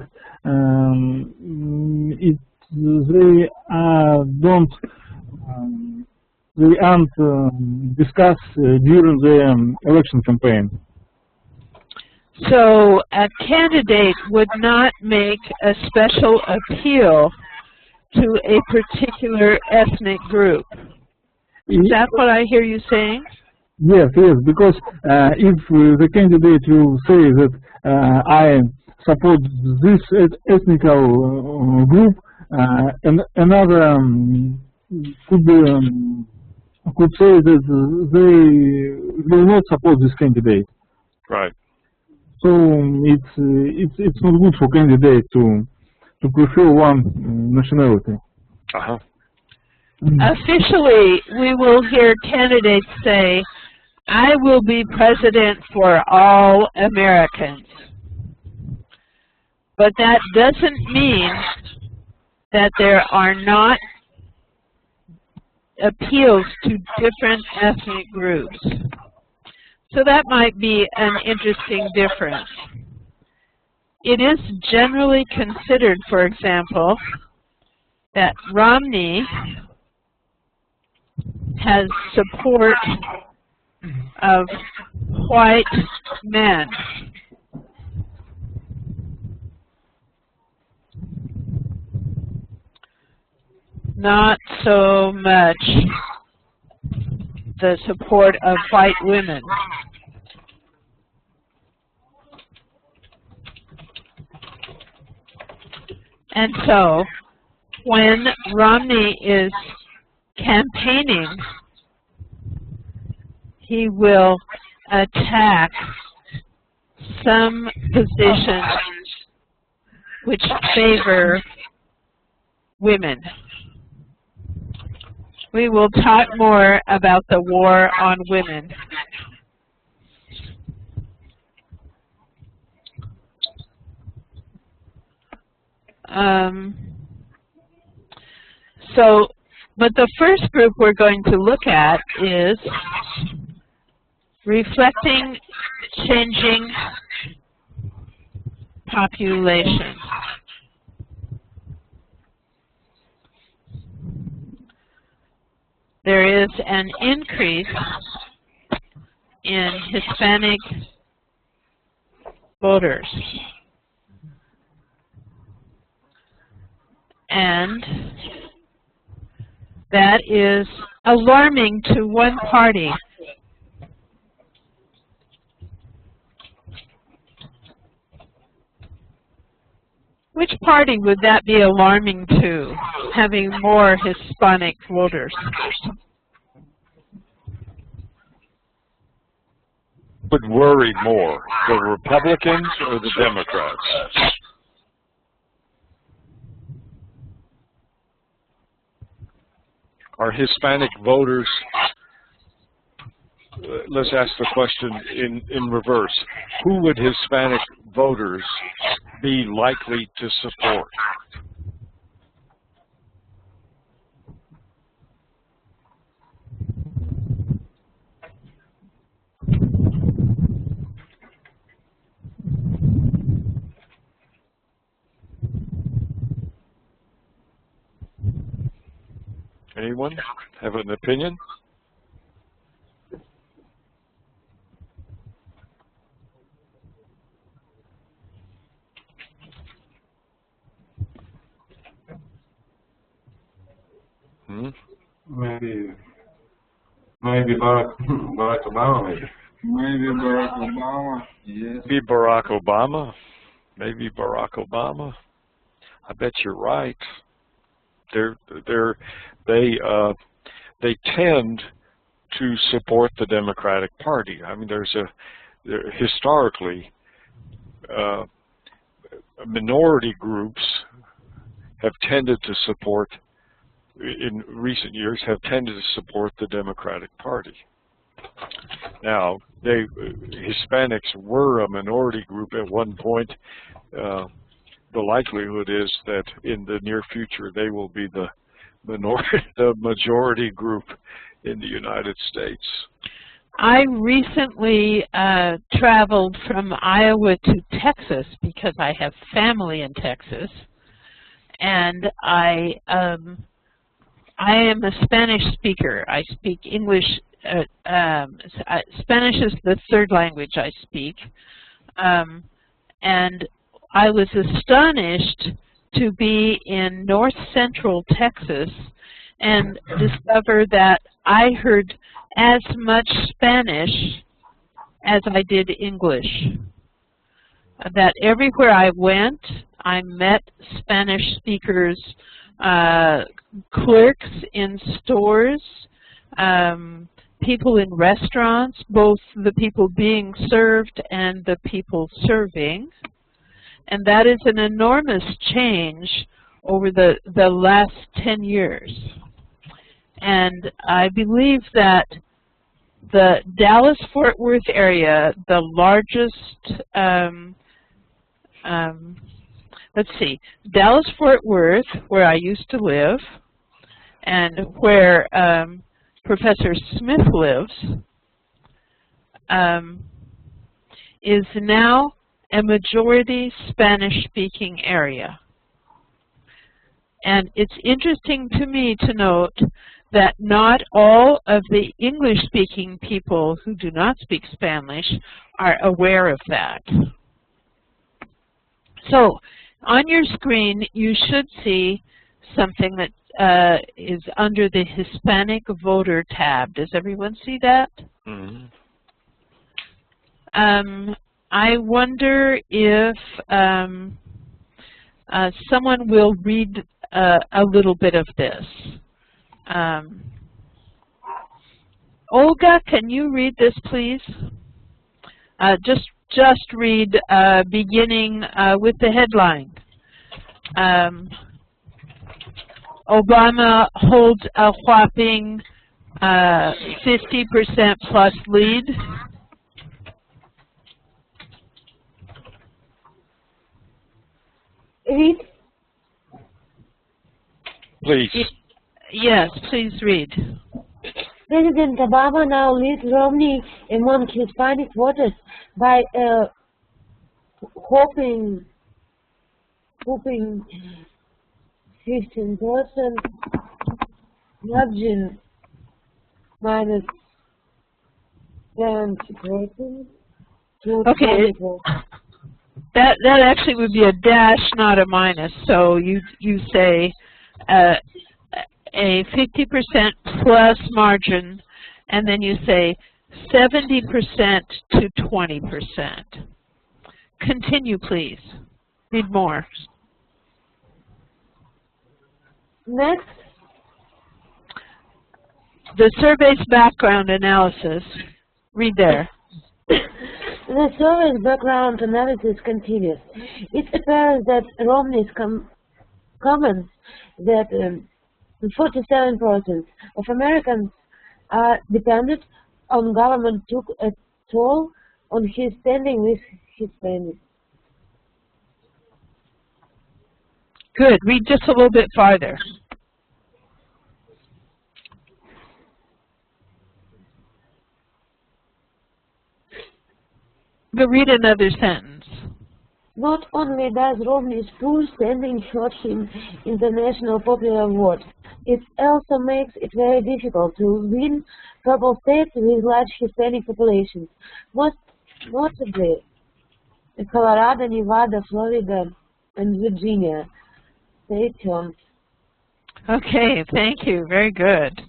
they aren't discussed during the election campaign. So a candidate would not make a special appeal to a particular ethnic group. Is that what I hear you saying? Yes, yes, because if the candidate will say that I support this ethnic group, and another could say that they will not support this candidate. Right. So it's not good for candidate to prefer one nationality. Uh-huh. Officially, we will hear candidates say, "I will be president for all Americans." But that doesn't mean that there are not appeals to different ethnic groups. So that might be an interesting difference. It is generally considered, for example, that Romney has support of white men. Not so much the support of white women. And so, when Romney is campaigning, he will attack some positions which favor women. We will talk more about the war on women. But the first group we're going to look at is reflecting changing population. There is an increase in Hispanic voters. And that is alarming to one party. Which party would that be alarming to, having more Hispanic voters? Would worry more, the Republicans or the Democrats? Are Hispanic voters, let's ask the question in reverse, who would Hispanic voters be likely to support? Anyone have an opinion? Maybe Barack Obama. Maybe Barack Obama. Yes. Maybe Barack Obama. Maybe Barack Obama. I bet you're right. they tend to support the Democratic Party. I mean, historically, minority groups have tended to support, in recent years, have tended to support the Democratic Party. Now, Hispanics were a minority group at one point. The likelihood is that in the near future they will be the majority group in the United States. I recently traveled from Iowa to Texas because I have family in Texas, and I am a Spanish speaker. I speak English. Spanish is the third language I speak, and I was astonished to be in north central Texas and discover that I heard as much Spanish as I did English. That everywhere I went, I met Spanish speakers, clerks in stores, people in restaurants, both the people being served and the people serving. And that is an enormous change over the last 10 years. And I believe that the Dallas-Fort Worth area, the largest, let's see, Dallas-Fort Worth, where I used to live, and where Professor Smith lives, is now a majority Spanish-speaking area. And it's interesting to me to note that not all of the English-speaking people who do not speak Spanish are aware of that. So, on your screen, you should see something that is under the Hispanic voter tab. Does everyone see that? Mm-hmm. I wonder if someone will read a little bit of this. Olga, can you read this, please? Just read beginning with the headline. Obama holds a whopping 50% plus lead. Read. Please. Yes, please read. President Obama now leads Romney among Hispanic voters by a whopping 15% margin minus 10%. Okay. That actually would be a dash, not a minus. So you say a 50% plus margin, and then you say 70% to 20%. Continue, please. Read more. Next. The survey's background analysis. Read there. The survey's background analysis continues. It appears that Romney's comments that 47% of Americans are dependent on government took a toll on his standing with Hispanics. Good. Read just a little bit farther. But read another sentence. Not only does Romney's poor standing hurt him in the national popular vote, it also makes it very difficult to win purple states with large Hispanic populations, most notably Colorado, Nevada, Florida, and Virginia. Stay tuned. Okay, thank you. Very good.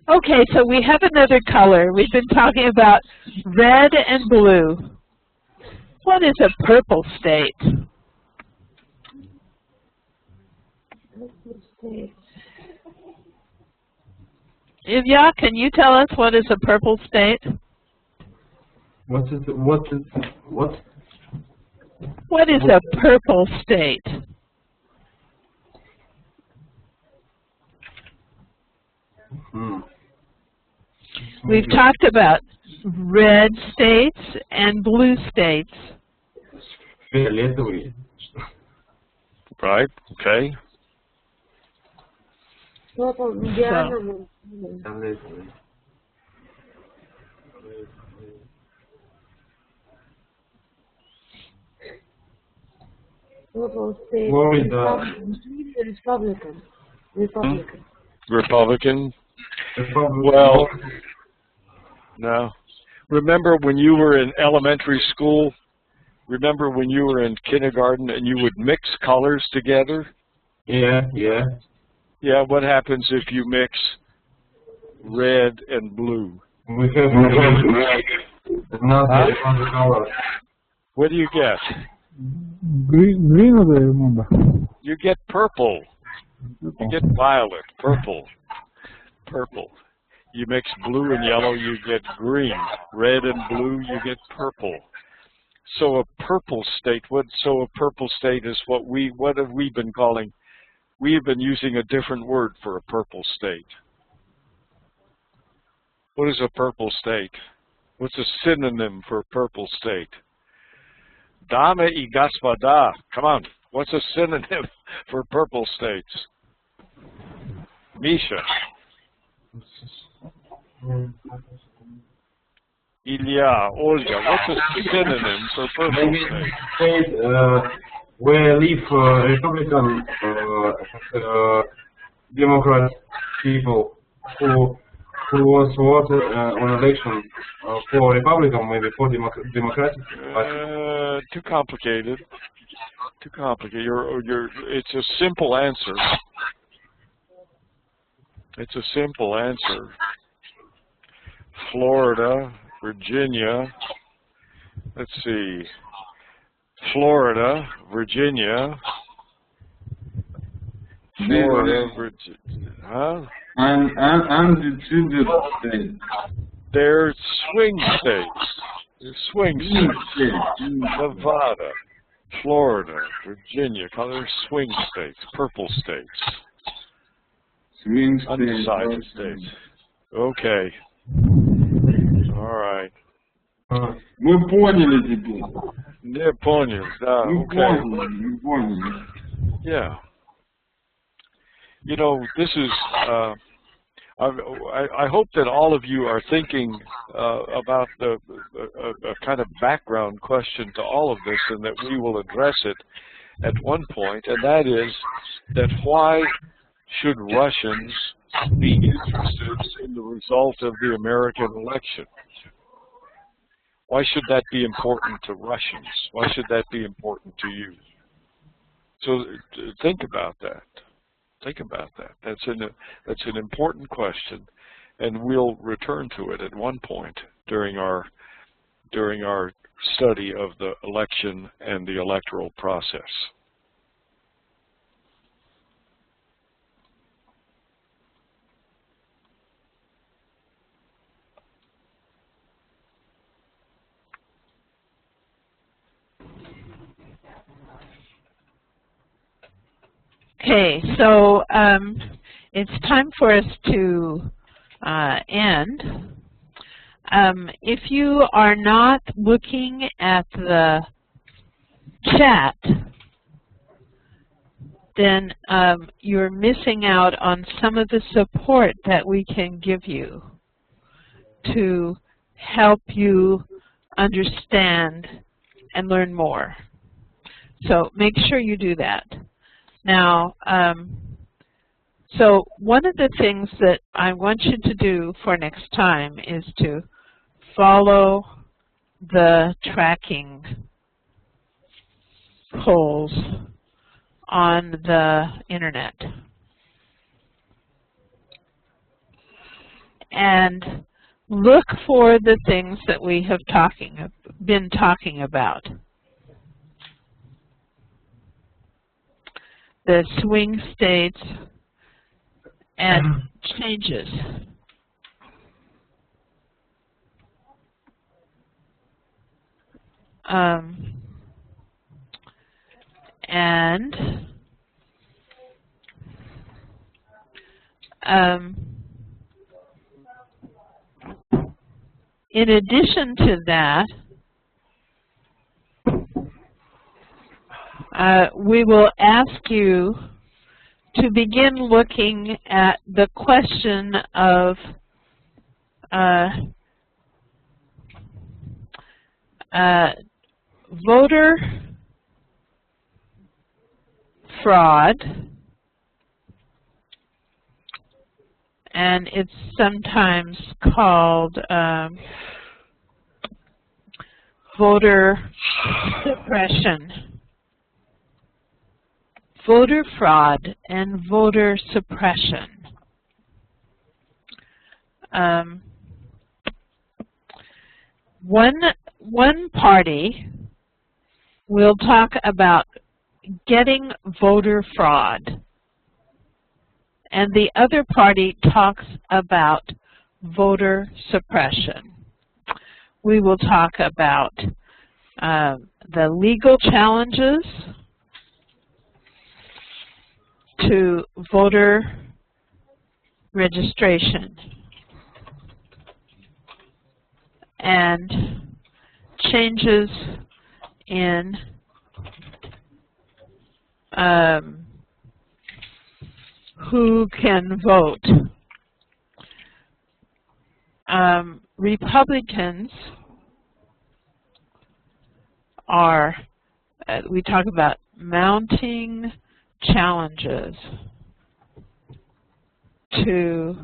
Okay, so we have another color. We've been talking about red and blue. What is a purple state? Ivya, can you tell us what is a purple state? What? What is a purple state? We've talked about red states and blue states. Фиолетовый. Right, okay. Total medianum. Фиолетовый. Total state. Florida. Republican. Republican. Republican. Republic. Well, no. Remember when you were in elementary school? Remember when you were in kindergarten and you would mix colors together? Yeah, yeah. Yeah, what happens if you mix red and blue? We have another color. What do you get? Green, I remember. You get purple. You get violet, purple, purple. You mix blue and yellow, you get green. Red and blue, you get purple. So a purple state, so a purple state is what have we been calling? We have been using a different word for a purple state. What is a purple state? What's a synonym for a purple state? Dame y gospoda. Come on. What's a synonym for purple states? Misha. Ilya, Olga, what's a synonym for purple state? Where live Republican Democrat people who was voted on election for Republican, maybe for Democratic. Too complicated. Too complicated. It's a simple answer. It's a simple answer. Florida, Virginia. Let's see. Florida, Virginia. Florida, Virginia. Huh? And the Tudor state. They're swing states. They're swing states. Nevada, Florida, Virginia. They're swing states, purple states. Swing states. Undecided states. Okay. All right. Мы поняли теперь. Не понял, да, Мы okay. поняли. Yeah. You know, this is, I hope that all of you are thinking about a kind of background question to all of this, and that we will address it at one point, and that is that why should Russians be interested in the result of the American election? Why should that be important to Russians? Why should that be important to you? So think about that. Think about that. That's an important question, and we'll return to it at one point during our study of the election and the electoral process. Okay, so it's time for us to end. If you are not looking at the chat, then you're missing out on some of the support that we can give you to help you understand and learn more. So make sure you do that. Now, so one of the things that I want you to do for next time is to follow the tracking polls on the internet. And look for the things that we have been talking about. The swing states and changes. And in addition to that, we will ask you to begin looking at the question of voter fraud, and it's sometimes called voter suppression. Voter fraud and voter suppression. One party will talk about getting voter fraud, and the other party talks about voter suppression. We will talk about the legal challenges to voter registration and changes in who can vote. Republicans are, we talk about mounting challenges to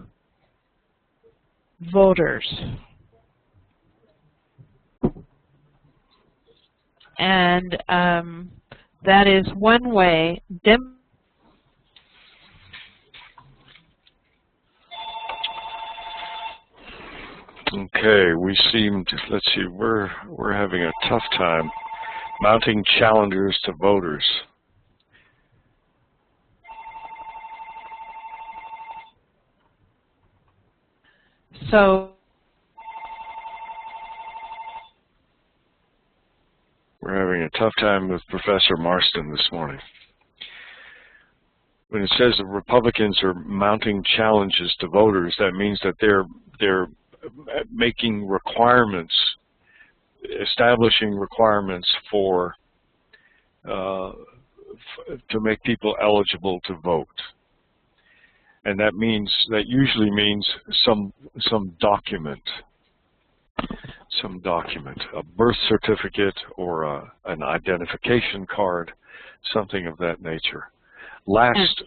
voters. And that is one way. Okay, we seemed, let's see, we're having a tough time mounting challengers to voters. So we're having a tough time with Professor Marston this morning. When it says that Republicans are mounting challenges to voters, that means that they're making requirements, establishing requirements for to make people eligible to vote. And that usually means some document, a birth certificate or an identification card, something of that nature. Last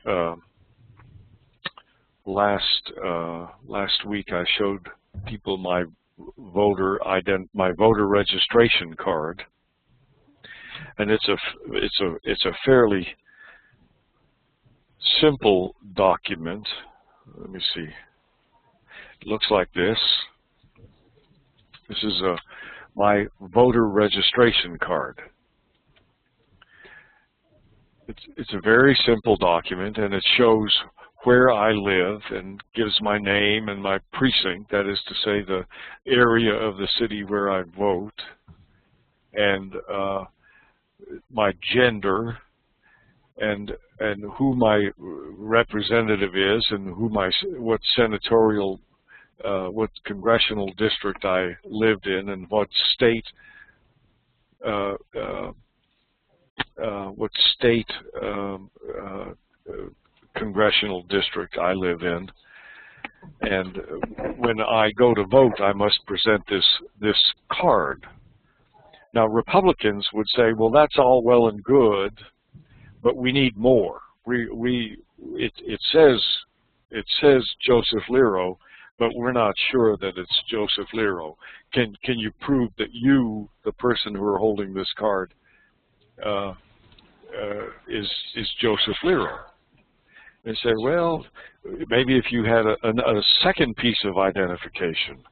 week I showed people my voter registration card, and it's a fairly simple document. Let me see. It looks like this. This is my voter registration card. It's a very simple document, and it shows where I live and gives my name and my precinct, that is to say the area of the city where I vote, and my gender, and who my representative is, and what senatorial, what congressional district I lived in, and what state congressional district I live in. And when I go to vote, I must present this card. Now, Republicans would say, well, that's all well and good, but we need more. It says Joseph Lero, but we're not sure that it's Joseph Lero. Can you prove that you, the person who are holding this card, is Joseph Lero? They say, well, maybe if you had a second piece of identification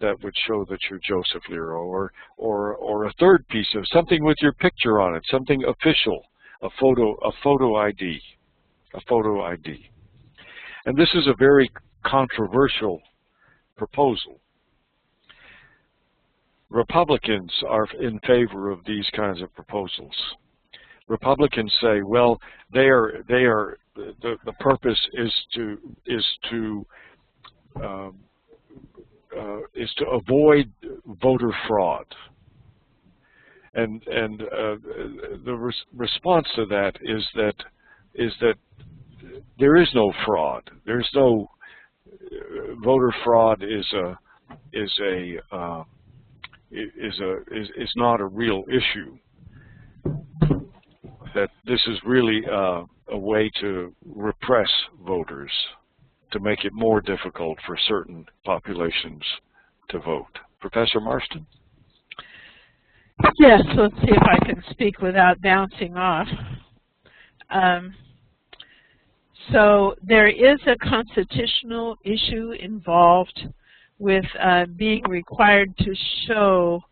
that would show that you're Joseph Lero, or a third piece of something with your picture on it, something official, a photo ID. And this is a very controversial proposal. Republicans are in favor of these kinds of proposals. Republicans say, well, the purpose is to avoid voter fraud, and the response to that is that there is no fraud. There's no voter fraud is not a real issue. That this is really a way to repress voters, to make it more difficult for certain populations to vote. Professor Marston? Yes, let's see if I can speak without bouncing off. So there is a constitutional issue involved with being required to show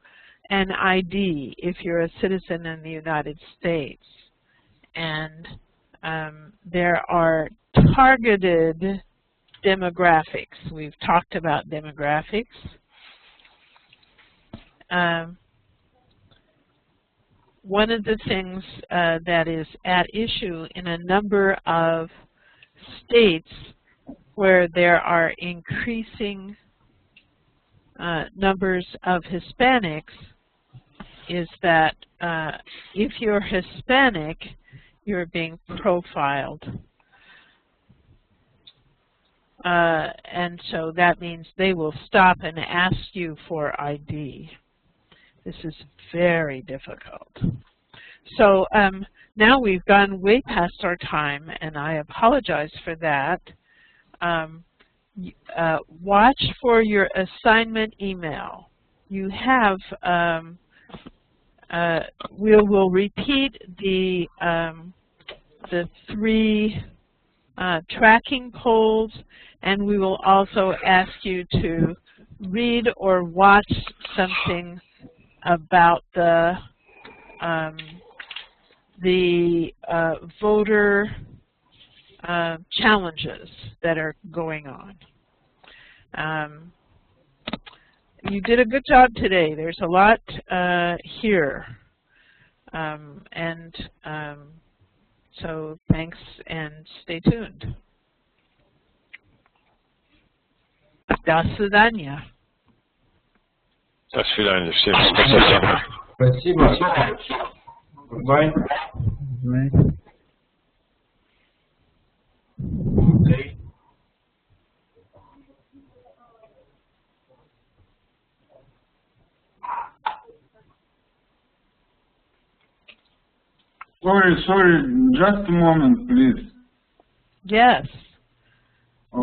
an ID if you're a citizen in the United States. And there are targeted demographics. We've talked about demographics. One of the things that is at issue in a number of states where there are increasing numbers of Hispanics is that if you're Hispanic, you're being profiled. And so that means they will stop and ask you for ID. This is very difficult. So now we've gone way past our time, and I apologize for that. Watch for your assignment email. You have, we will repeat the 3 tracking polls, and we will also ask you to read or watch something about the voter challenges that are going on. You did a good job today. There's a lot here. So thanks and stay tuned. До свидания. До свидания всем. Спасибо. Goodbye. Okay. Sorry, just a moment, please. Yes. Oh,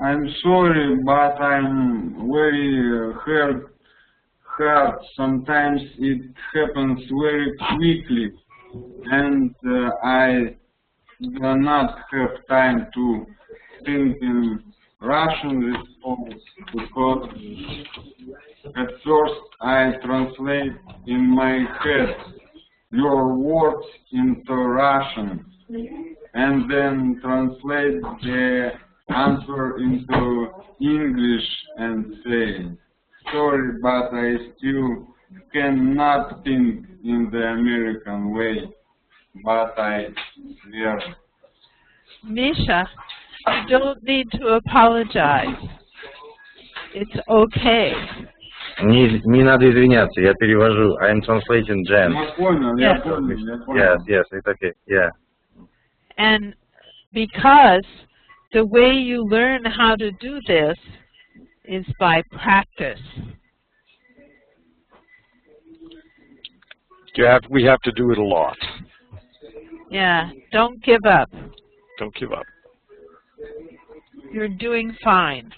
I'm sorry, but I'm very hurt. Sometimes it happens very quickly, and I do not have time to think in Russian response, because at first I translate in my head your words into Russian, and then translate the answer into English and say, sorry, but I still cannot think in the American way, but I swear. Misha, you don't need to apologize. It's okay. Не надо извиняться, я перевожу. I am translating Jen. Я понял. Yes, it's okay. Yeah. And because the way you learn how to do this is by practice. We have to do it a lot. Yeah, don't give up. Don't give up. You're doing fine.